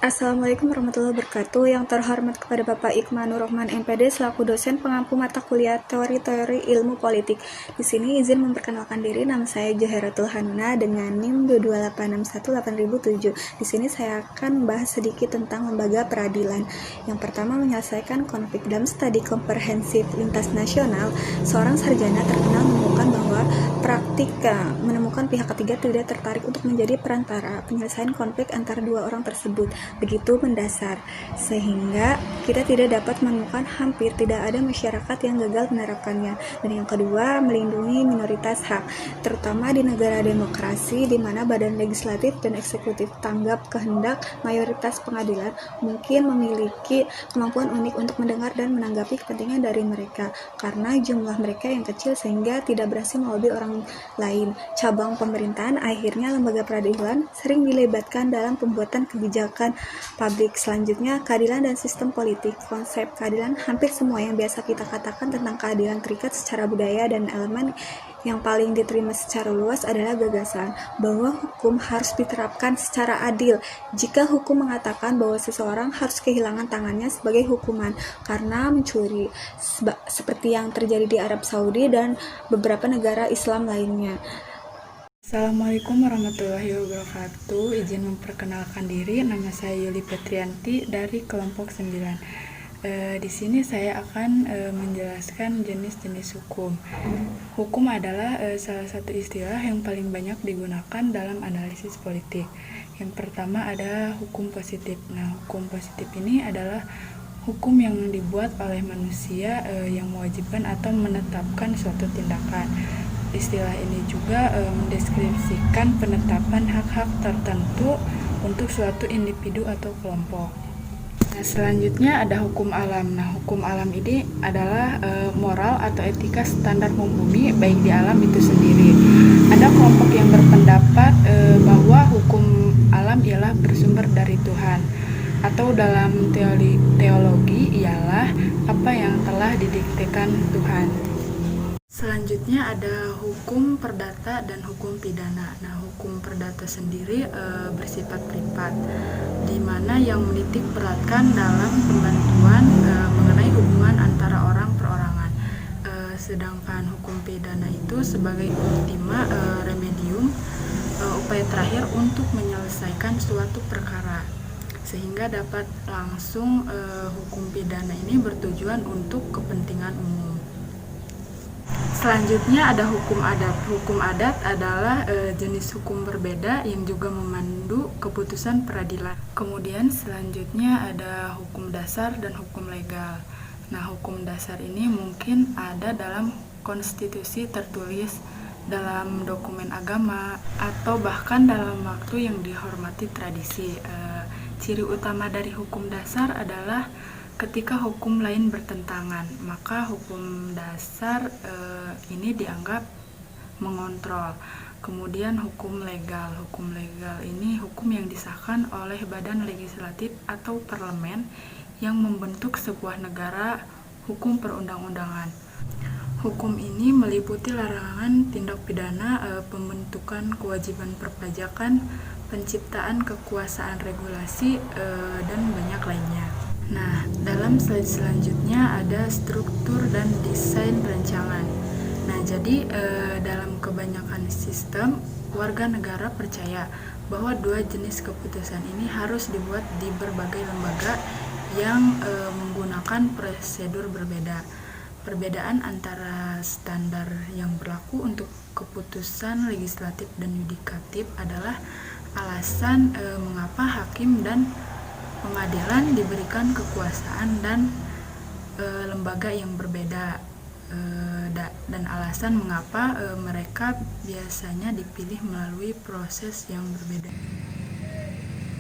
Assalamualaikum warahmatullahi wabarakatuh. Yang terhormat kepada Bapak Iqmanur Rahman MPD selaku dosen pengampu mata kuliah Teori-Teori Ilmu Politik. Di sini izin memperkenalkan diri, nama saya Joharatul Hanuna dengan NIM 228618007. Di sini saya akan membahas sedikit tentang lembaga peradilan. Yang pertama, menyelesaikan konflik dalam studi komprehensif lintas nasional. Seorang sarjana terkenal menemukan bahwa menemukan pihak ketiga tidak tertarik untuk menjadi perantara penyelesaian konflik antara dua orang tersebut begitu mendasar, sehingga kita tidak dapat menemukan hampir tidak ada masyarakat yang gagal menerapkannya. Dan yang kedua, melindungi minoritas hak, terutama di negara demokrasi di mana badan legislatif dan eksekutif tanggap kehendak mayoritas pengadilan mungkin memiliki kemampuan unik untuk mendengar dan menanggapi kepentingan dari mereka karena jumlah mereka yang kecil sehingga tidak berhasil melobi orang lain. Cabang pemerintahan, akhirnya lembaga peradilan sering dilibatkan dalam pembuatan kebijakan publik. Selanjutnya, keadilan dan sistem politik. Konsep keadilan, hampir semua yang biasa kita katakan tentang keadilan terikat secara budaya, dan elemen yang paling diterima secara luas adalah gagasan bahwa hukum harus diterapkan secara adil. Jika hukum mengatakan bahwa seseorang harus kehilangan tangannya sebagai hukuman karena mencuri, seperti yang terjadi di Arab Saudi dan beberapa negara Islam lainnya. Assalamualaikum warahmatullahi wabarakatuh. Izin memperkenalkan diri, nama saya Yuli Petrianti dari kelompok 9. Di sini saya akan menjelaskan jenis-jenis hukum. Hukum adalah salah satu istilah yang paling banyak digunakan dalam analisis politik. Yang pertama ada hukum positif. Nah, hukum positif ini adalah hukum yang dibuat oleh manusia yang mewajibkan atau menetapkan suatu tindakan. Istilah ini juga mendeskripsikan penetapan hak-hak tertentu untuk suatu individu atau kelompok. Nah, selanjutnya ada hukum alam. Nah, hukum alam ini adalah moral atau etika standar membumi baik di alam itu sendiri. Ada kelompok yang berpendapat bahwa hukum alam ialah bersumber dari Tuhan, atau dalam teologi ialah apa yang telah didiktekan Tuhan. Selanjutnya ada hukum perdata dan hukum pidana. Nah, hukum perdata sendiri bersifat privat, di mana yang menitik beratkan dalam pembantuan mengenai hubungan antara orang perorangan. Sedangkan hukum pidana itu sebagai ultima remedium, upaya terakhir untuk menyelesaikan suatu perkara, sehingga dapat langsung hukum pidana ini bertujuan untuk kepentingan umum. Selanjutnya ada hukum adat. Hukum adat adalah jenis hukum berbeda yang juga memandu keputusan peradilan. Kemudian selanjutnya ada hukum dasar dan hukum legal. Nah, hukum dasar ini mungkin ada dalam konstitusi tertulis, dalam dokumen agama, atau bahkan dalam waktu yang dihormati tradisi. Ciri utama dari hukum dasar adalah ketika hukum lain bertentangan, maka hukum dasar ini dianggap mengontrol. Kemudian hukum legal. Hukum legal ini hukum yang disahkan oleh badan legislatif atau parlemen yang membentuk sebuah negara hukum perundang-undangan. Hukum ini meliputi larangan tindak pidana, pembentukan kewajiban perpajakan, penciptaan kekuasaan regulasi, dan banyak lainnya. Nah, dalam slide selanjutnya ada struktur dan desain rancangan. Nah, jadi dalam kebanyakan sistem, warga negara percaya bahwa dua jenis keputusan ini harus dibuat di berbagai lembaga yang menggunakan prosedur berbeda. Perbedaan antara standar yang berlaku untuk keputusan legislatif dan yudikatif adalah alasan mengapa hakim dan pengadilan diberikan kekuasaan dan lembaga yang berbeda, dan alasan mengapa mereka biasanya dipilih melalui proses yang berbeda.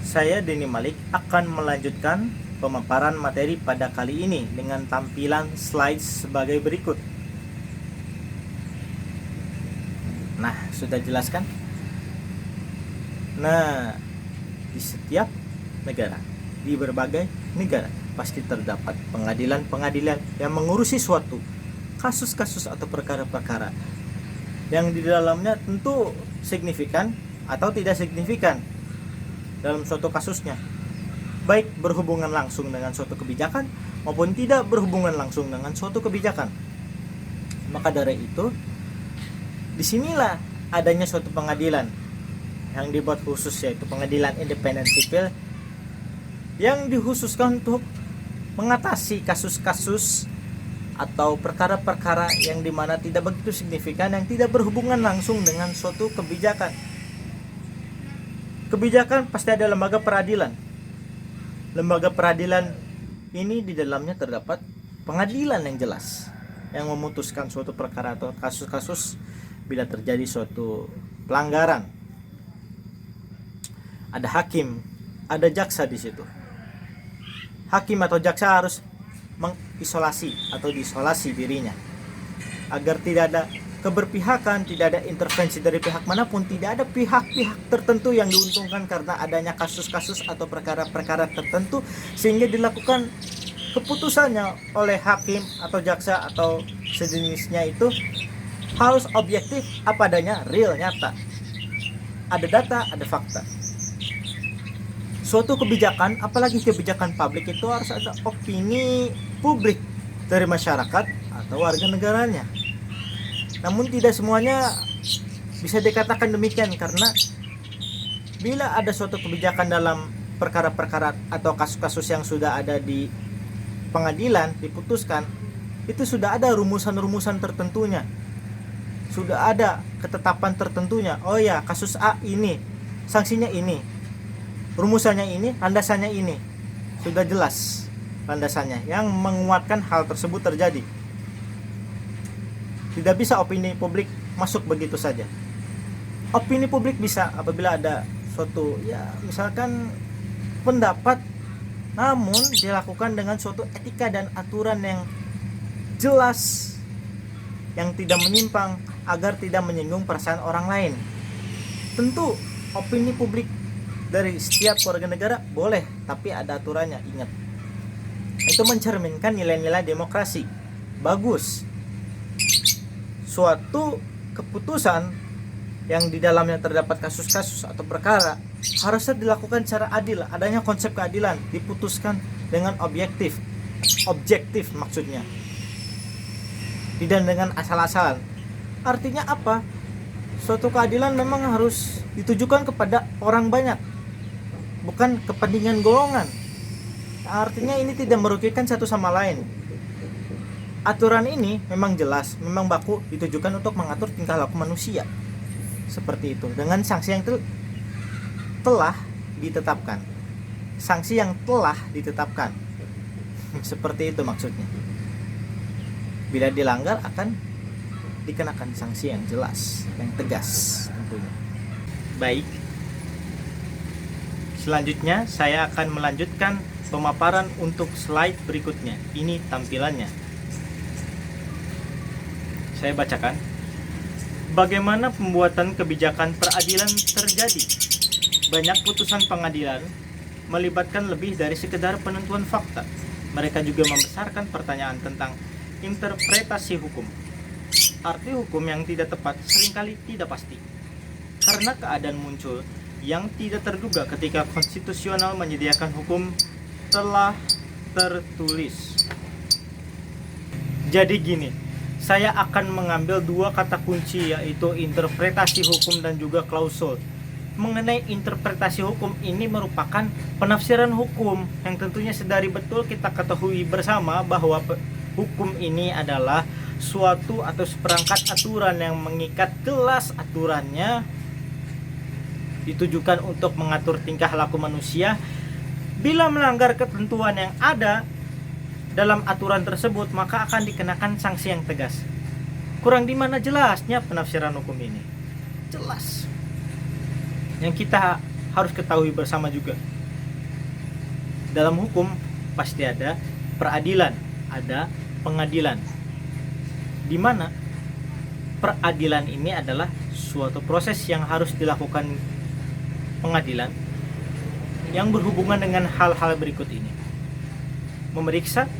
Saya Denny Malik akan melanjutkan pemaparan materi pada kali ini dengan tampilan slide sebagai berikut. Nah, sudah jelaskan? Nah, di setiap negara, di berbagai negara pasti terdapat pengadilan-pengadilan yang mengurusi suatu kasus-kasus atau perkara-perkara yang di dalamnya tentu signifikan atau tidak signifikan dalam suatu kasusnya. baik berhubungan langsung dengan suatu kebijakan maupun tidak berhubungan langsung dengan suatu kebijakan. Maka dari itu, disinilah adanya suatu pengadilan yang dibuat khusus, yaitu pengadilan independen sipil yang dikhususkan untuk mengatasi kasus-kasus atau perkara-perkara yang dimana tidak begitu signifikan, yang tidak berhubungan langsung dengan suatu kebijakan. Kebijakan pasti ada lembaga peradilan. Lembaga peradilan ini di dalamnya terdapat pengadilan yang jelas, yang memutuskan suatu perkara atau kasus-kasus bila terjadi suatu pelanggaran. Ada hakim, ada jaksa di situ. Hakim atau jaksa harus mengisolasi atau diisolasi dirinya agar tidak ada keberpihakan, tidak ada intervensi dari pihak manapun, tidak ada pihak-pihak tertentu yang diuntungkan karena adanya kasus-kasus atau perkara-perkara tertentu, sehingga dilakukan keputusannya oleh hakim atau jaksa atau sejenisnya itu harus objektif, apa adanya, real, nyata, ada data, ada fakta. Suatu kebijakan, apalagi kebijakan publik, itu harus ada opini publik dari masyarakat atau warga negaranya. Namun tidak semuanya bisa dikatakan demikian, karena bila ada suatu kebijakan dalam perkara-perkara atau kasus-kasus yang sudah ada di pengadilan diputuskan, itu sudah ada rumusan-rumusan tertentunya, sudah ada ketetapan tertentunya. Oh ya, kasus A ini sanksinya ini, rumusannya ini, landasannya ini, sudah jelas landasannya yang menguatkan hal tersebut terjadi. Tidak bisa opini publik masuk begitu saja. Opini publik bisa apabila ada suatu, ya misalkan pendapat, namun dilakukan dengan suatu etika dan aturan yang jelas, yang tidak menyimpang, agar tidak menyinggung perasaan orang lain. Tentu opini publik dari setiap warga negara boleh, tapi ada aturannya, ingat. Itu mencerminkan nilai-nilai demokrasi. Bagus. Suatu keputusan yang di dalamnya terdapat kasus-kasus atau perkara harusnya dilakukan secara adil, adanya konsep keadilan, diputuskan dengan objektif maksudnya, tidak dengan asal-asalan. Artinya apa? Suatu keadilan memang harus ditujukan kepada orang banyak, bukan kepentingan golongan. Artinya ini tidak merugikan satu sama lain. Aturan ini memang jelas, memang baku, ditujukan untuk mengatur tingkah laku manusia. Seperti itu, dengan sanksi yang telah ditetapkan. Sanksi yang telah ditetapkan. Seperti itu maksudnya. Bila dilanggar akan dikenakan sanksi yang jelas, yang tegas tentunya. Baik. Selanjutnya saya akan melanjutkan pemaparan untuk slide berikutnya. Ini tampilannya. Saya bacakan. Bagaimana pembuatan kebijakan peradilan terjadi? Banyak putusan pengadilan melibatkan lebih dari sekedar penentuan fakta. Mereka juga membesarkan pertanyaan tentang interpretasi hukum. Arti hukum yang tidak tepat seringkali tidak pasti, karena keadaan muncul yang tidak terduga ketika konstitusional menyediakan hukum telah tertulis. Jadi gini, saya akan mengambil dua kata kunci, yaitu interpretasi hukum dan juga klausul. Mengenai interpretasi hukum, ini merupakan penafsiran hukum yang tentunya sedari betul kita ketahui bersama bahwa hukum ini adalah suatu atau seperangkat aturan yang mengikat, jelas aturannya ditujukan untuk mengatur tingkah laku manusia. Bila melanggar ketentuan yang ada dalam aturan tersebut, maka akan dikenakan sanksi yang tegas. Kurang di mana jelasnya penafsiran hukum ini? Jelas. Yang kita harus ketahui bersama juga, dalam hukum pasti ada peradilan, ada pengadilan, di mana peradilan ini adalah suatu proses yang harus dilakukan pengadilan yang berhubungan dengan hal-hal berikut ini: memeriksa,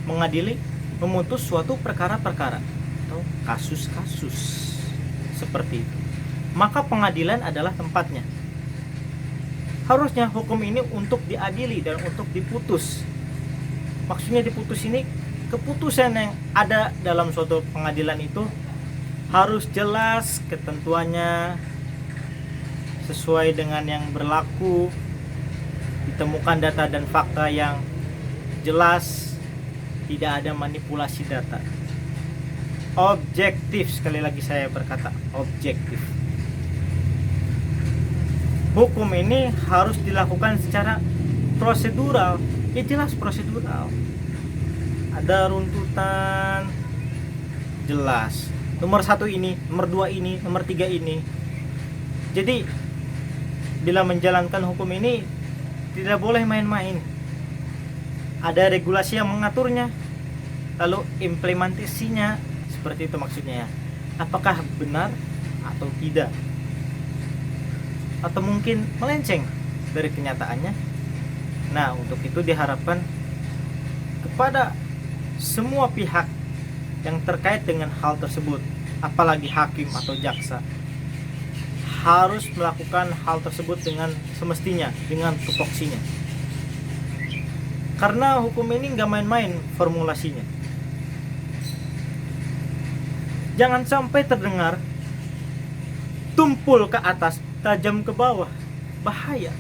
mengadili, memutus suatu perkara-perkara atau kasus-kasus seperti itu. Maka pengadilan adalah tempatnya. Harusnya hukum ini untuk diadili dan untuk diputus. Maksudnya diputus ini, keputusan yang ada dalam suatu pengadilan itu harus jelas ketentuannya, sesuai dengan yang berlaku, ditemukan data dan fakta yang jelas, tidak ada manipulasi data, objektif. Sekali lagi saya berkata objektif. Hukum ini harus dilakukan secara prosedural. Ya jelas prosedural, ada runtutan jelas, nomor 1 ini, nomor 2 ini, nomor 3 ini. Jadi bila menjalankan hukum ini tidak boleh main-main. Ada regulasi yang mengaturnya, lalu implementasinya seperti itu maksudnya ya. Apakah benar atau tidak, atau mungkin melenceng dari kenyataannya. Nah, untuk itu diharapkan kepada semua pihak yang terkait dengan hal tersebut, apalagi hakim atau jaksa, harus melakukan hal tersebut dengan semestinya, dengan tupoksinya. Karena hukum ini nggak main-main formulasinya. Jangan sampai terdengar tumpul ke atas, tajam ke bawah. Bahaya.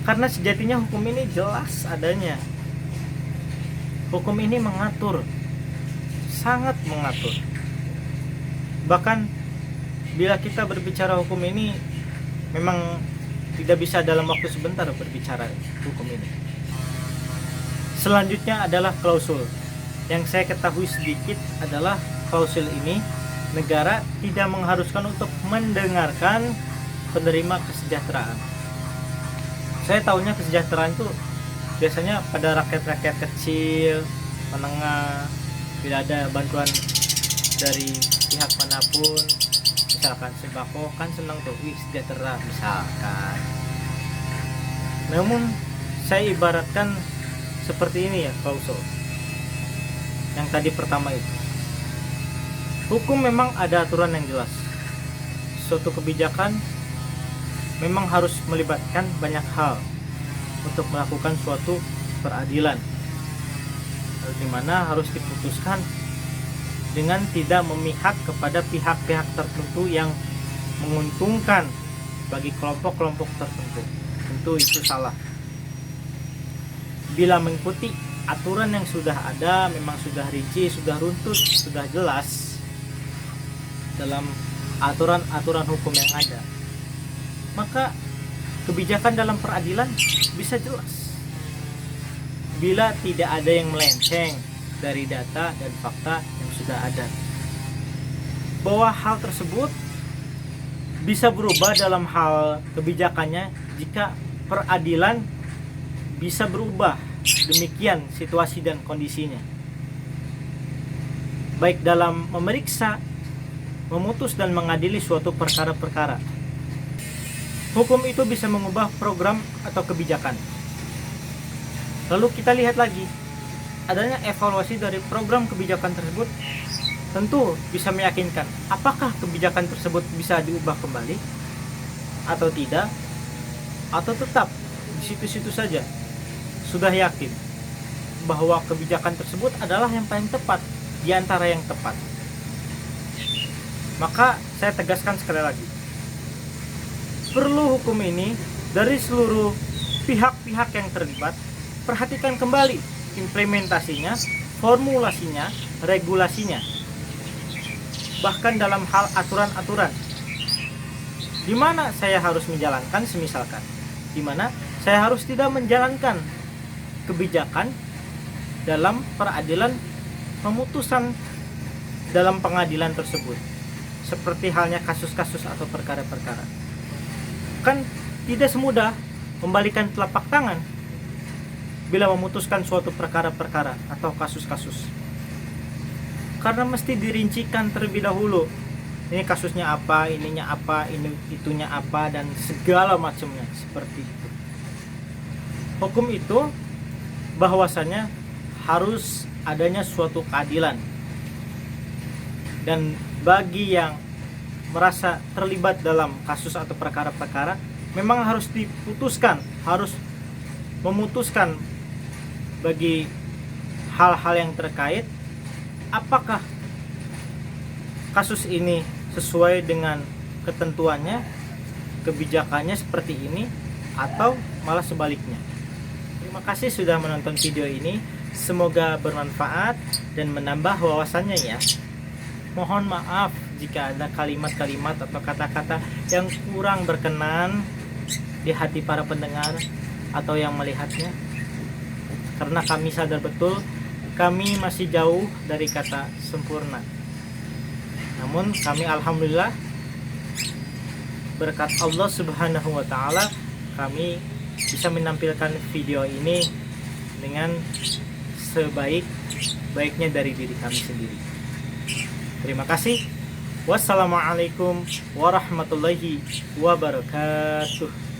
Karena sejatinya hukum ini jelas adanya. Hukum ini mengatur, sangat mengatur. Bahkan bila kita berbicara hukum ini, memang tidak bisa dalam waktu sebentar berbicara hukum ini. Selanjutnya adalah klausul. Yang saya ketahui sedikit adalah klausul ini negara tidak mengharuskan untuk mendengarkan penerima kesejahteraan. Saya tahunya kesejahteraan itu biasanya pada rakyat-rakyat kecil, menengah, bila ada bantuan dari pihak manapun, misalkan sembako, kan senang tuh, wih sejahtera misalkan. Namun saya ibaratkan seperti ini ya klausul. Yang tadi pertama itu, hukum memang ada aturan yang jelas. Suatu kebijakan memang harus melibatkan banyak hal untuk melakukan suatu peradilan, di mana harus diputuskan dengan tidak memihak kepada pihak-pihak tertentu yang menguntungkan bagi kelompok-kelompok tertentu. Tentu itu salah. Bila mengikuti aturan yang sudah ada, memang sudah rinci, sudah runtut, sudah jelas dalam aturan-aturan hukum yang ada, maka kebijakan dalam peradilan bisa jelas. Bila tidak ada yang melenceng dari data dan fakta yang sudah ada, bahwa hal tersebut bisa berubah dalam hal kebijakannya jika peradilan bisa berubah demikian situasi dan kondisinya, baik dalam memeriksa, memutus dan mengadili suatu perkara-perkara. Hukum itu bisa mengubah program atau kebijakan. Lalu kita lihat lagi, adanya evaluasi dari program kebijakan tersebut tentu bisa meyakinkan apakah kebijakan tersebut bisa diubah kembali atau tidak, atau tetap di situ-situ saja. Sudah yakin bahwa kebijakan tersebut adalah yang paling tepat di antara yang tepat. Maka saya tegaskan sekali lagi, perlu hukum ini dari seluruh pihak-pihak yang terlibat. Perhatikan kembali implementasinya, formulasinya, regulasinya, bahkan dalam hal aturan-aturan. Di mana saya harus menjalankan, semisalkan, di mana saya harus tidak menjalankan kebijakan dalam peradilan, pemutusan dalam pengadilan tersebut, seperti halnya kasus-kasus atau perkara-perkara. Kan tidak semudah membalikan telapak tangan bila memutuskan suatu perkara-perkara atau kasus-kasus, karena mesti dirincikan terlebih dahulu. Ini kasusnya apa, ininya apa, ini itunya apa, dan segala macamnya seperti itu. Hukum itu bahwasanya harus adanya suatu keadilan, dan bagi yang merasa terlibat dalam kasus atau perkara-perkara memang harus diputuskan, harus memutuskan bagi hal-hal yang terkait apakah kasus ini sesuai dengan ketentuannya, kebijakannya seperti ini, atau malah sebaliknya. Terima kasih sudah menonton video ini. Semoga bermanfaat dan menambah wawasannya ya. Mohon maaf jika ada kalimat-kalimat atau kata-kata yang kurang berkenan di hati para pendengar atau yang melihatnya. Karena kami sadar betul kami masih jauh dari kata sempurna. Namun kami alhamdulillah berkat Allah Subhanahu wa taala kami bisa menampilkan video ini dengan sebaik-baiknya dari diri kami sendiri. Terima kasih. Wassalamualaikum warahmatullahi wabarakatuh.